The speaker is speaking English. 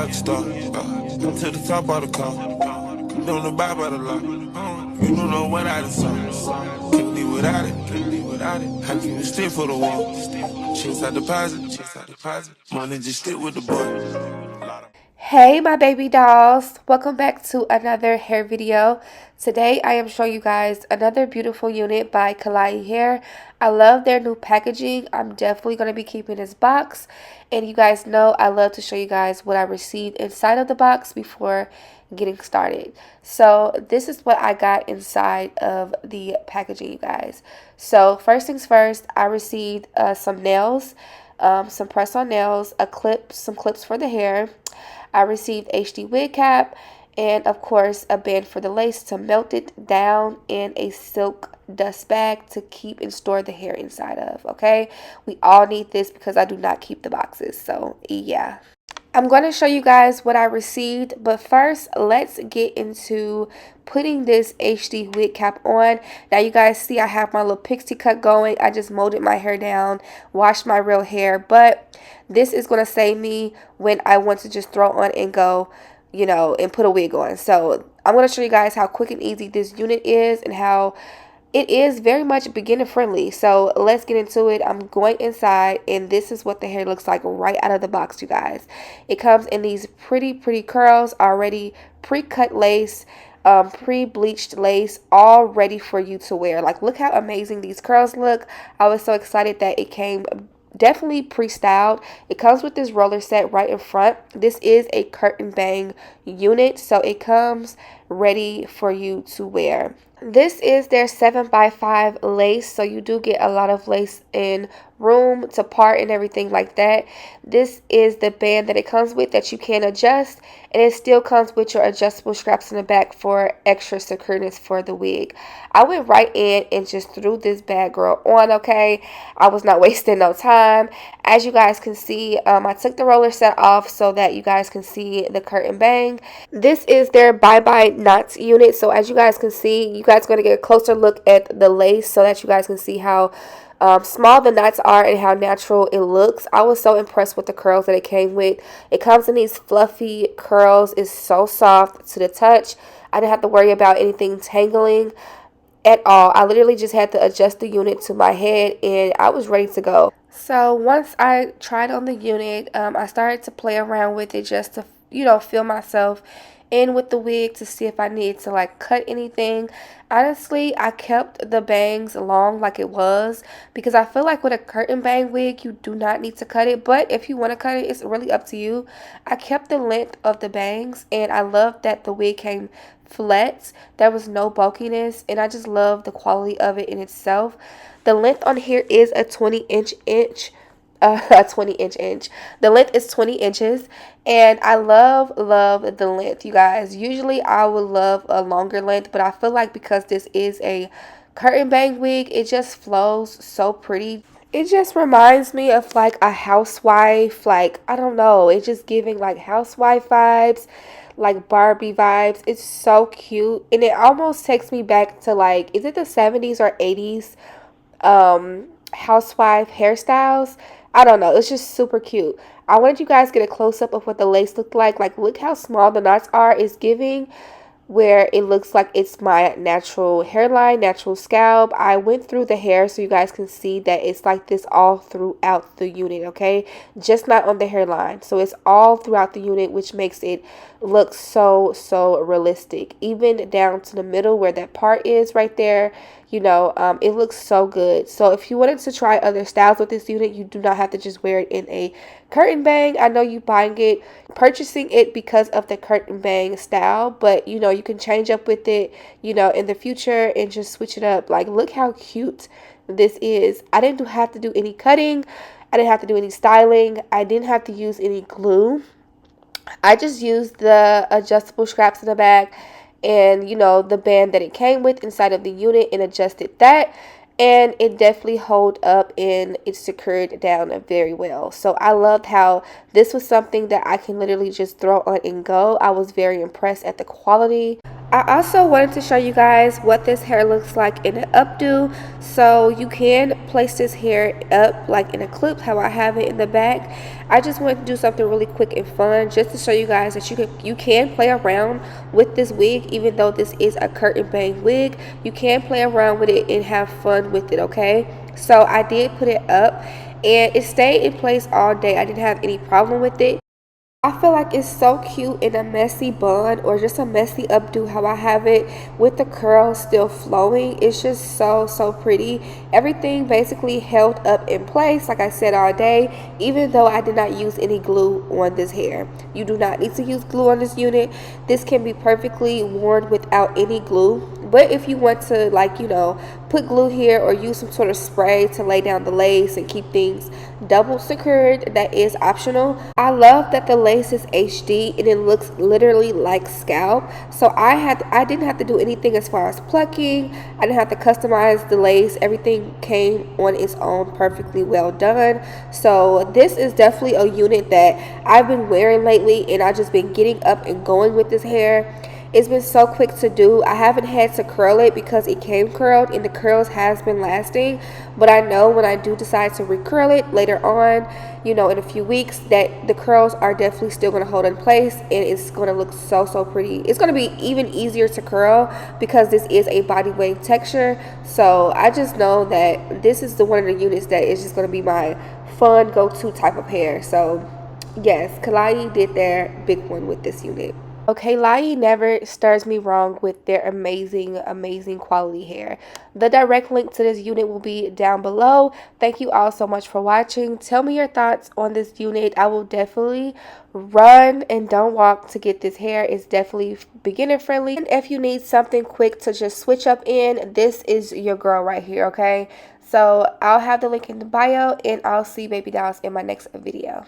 rock star. I'm to the top of the car. Don't abide by the law. You don't know what I done saw. Couldn't be without it. Couldn't be without it. How can you stick for the wall? Chase I deposit. Chase I deposit. Money just stick with the boy. Hey my baby dolls, welcome back to another hair video. Today I am showing you guys another beautiful unit by Klaiyi hair. I love their new packaging. I'm definitely going to be keeping this box, and you guys know I love to show you guys what I received inside of the box before getting started. So this is what I got inside of the packaging, you guys. So first things first, I received some nails, some press-on nails, a clip, some clips for the hair. I received HD wig cap, and of course a band for the lace to melt it down, in a silk dust bag to keep and store the hair inside of. Okay, we all need this because I do not keep the boxes, so yeah. I'm going to show you guys what I received, but first let's get into putting this HD wig cap on. Now you guys see I have my little pixie cut going. I just molded my hair down, washed my real hair, but this is going to save me when I want to just throw on and go, you know, and put a wig on. So I'm going to show you guys how quick and easy this unit is and how it is very much beginner friendly. So let's get into it. I'm going inside, and this is what the hair looks like right out of the box, you guys. It comes in these pretty curls, already pre-cut lace, pre-bleached lace, all ready for you to wear. Like, look how amazing these curls look. I was so excited that it came definitely pre-styled. It comes with this roller set right in front. This is a curtain bang unit, so it comes ready for you to wear. This is their 7x5 lace, so you do get a lot of lace in room to part and everything like that. This is the band that it comes with that you can adjust, and it still comes with your adjustable straps in the back for extra secureness for the wig. I went right in and just threw this bad girl on, okay? I was not wasting no time. As you guys can see, I took the roller set off so that you guys can see the curtain bang. This is their bye-bye knots unit, so as you guys can see, you guys are going to get a closer look at the lace so that you guys can see how small the knots are and how natural it looks. I was so impressed with the curls that it came with. It comes in these fluffy curls. It's so soft to the touch. I didn't have to worry about anything tangling at all. I literally just had to adjust the unit to my head, and I was ready to go. So once I tried on the unit, I started to play around with it just to, you know, feel myself in with the wig to see if I needed to like cut anything. Honestly, I kept the bangs long like it was because I feel like with a curtain bang wig you do not need to cut it, but if you want to cut it, it's really up to you. I kept the length of the bangs, and I love that the wig came flat. There was no bulkiness, and I just love the quality of it in itself. The length on here is a 20 inch. A 20 inch. The length is 20 inches, and I love the length, you guys. Usually I would love a longer length, but I feel like because this is a curtain bang wig, it just flows so pretty. It just reminds me of like a housewife, like, I don't know, it's just giving like housewife vibes, like Barbie vibes. It's so cute, and it almost takes me back to, like, is it the 70s or 80s housewife hairstyles? I don't know. It's just super cute. I wanted you guys to get a close-up of what the lace looked like. Like, look how small the knots are. It's giving where it looks like it's my natural hairline, natural scalp. I went through the hair so you guys can see that it's like this all throughout the unit, okay? Just not on the hairline. So it's all throughout the unit, which makes it look so realistic. Even down to the middle where that part is right there, you know, it looks so good. So if you wanted to try other styles with this unit, you do not have to just wear it in a curtain bang. I know you purchasing it because of the curtain bang style, but you know, you can change up with it, you know, in the future and just switch it up. Like, look how cute this is. I didn't have to do any cutting. I didn't have to do any styling. I didn't have to use any glue. I just used the adjustable straps in the back and, you know, the band that it came with inside of the unit, and adjusted that, and it definitely held up and it secured down very well. So I loved how this was something that I can literally just throw on and go. I was very impressed at the quality. I also wanted to show you guys what this hair looks like in an updo. So you can place this hair up like in a clip how I have it in the back. I just wanted to do something really quick and fun just to show you guys that you can play around with this wig. Even though this is a curtain bang wig, you can play around with it and have fun with it, okay? So I did put it up and it stayed in place all day. I didn't have any problem with it. I feel like it's so cute in a messy bun or just a messy updo how I have it with the curls still flowing. It's just so pretty. Everything basically held up in place like I said all day, even though I did not use any glue on this hair. You do not need to use glue on this unit. This can be perfectly worn without any glue. But if you want to, like, put glue here or use some sort of spray to lay down the lace and keep things double secured, that is optional. I love that the lace is HD and it looks literally like scalp. So I didn't have to do anything as far as plucking. I didn't have to customize the lace. Everything came on its own perfectly well done. So this is definitely a unit that I've been wearing lately and I've just been getting up and going with this hair. It's been so quick to do. I haven't had to curl it because it came curled and the curls has been lasting. But I know when I do decide to recurl it later on, in a few weeks, that the curls are definitely still going to hold in place and it's going to look so pretty. It's going to be even easier to curl because this is a body wave texture. So I just know that this is one of the units that is just going to be my fun go-to type of hair. So yes, Klaiyi did their big one with this unit. Okay, Klaiyi never stirs me wrong with their amazing quality hair. The direct link to this unit will be down below. Thank you all so much for watching. Tell me your thoughts on this unit. I will definitely run and don't walk to get this hair. It's definitely beginner friendly. And if you need something quick to just switch up in, this is your girl right here, okay? So I'll have the link in the bio and I'll see baby dolls in my next video.